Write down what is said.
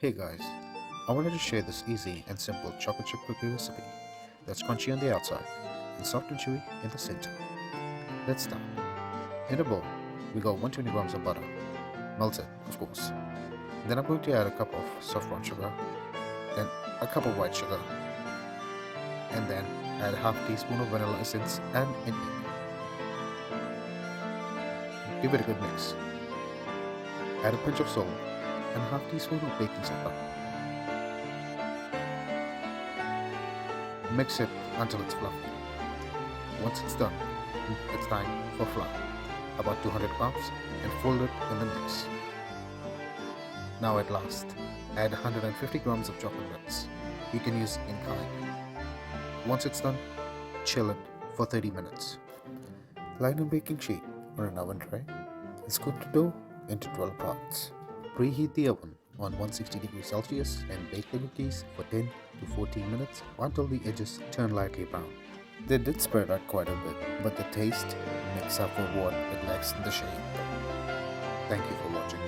Hey guys, I wanted to share this easy and simple chocolate chip cookie recipe that's crunchy on the outside and soft and chewy in the center. Let's start. In a bowl, we got 120 grams of butter, melted of course. Then I'm going to add a cup of soft brown sugar, then a cup of white sugar, and then add half teaspoon of vanilla essence and an egg. Give it a good mix. Add a pinch of salt and half teaspoon of baking soda. Mix it until it's fluffy. Once it's done, it's time for flour, about 200 grams, and fold it in the mix. Now at last, add 150 grams of chocolate nuts. You can use in kind. Once it's done, chill it for 30 minutes. Line a baking sheet or an oven tray and scoop the dough into 12 parts. Preheat the oven on 160 degrees Celsius and bake the cookies for 10 to 14 minutes until the edges turn lightly brown. They did spread out quite a bit, but the taste makes up for what it lacks in the shape. Thank you for watching.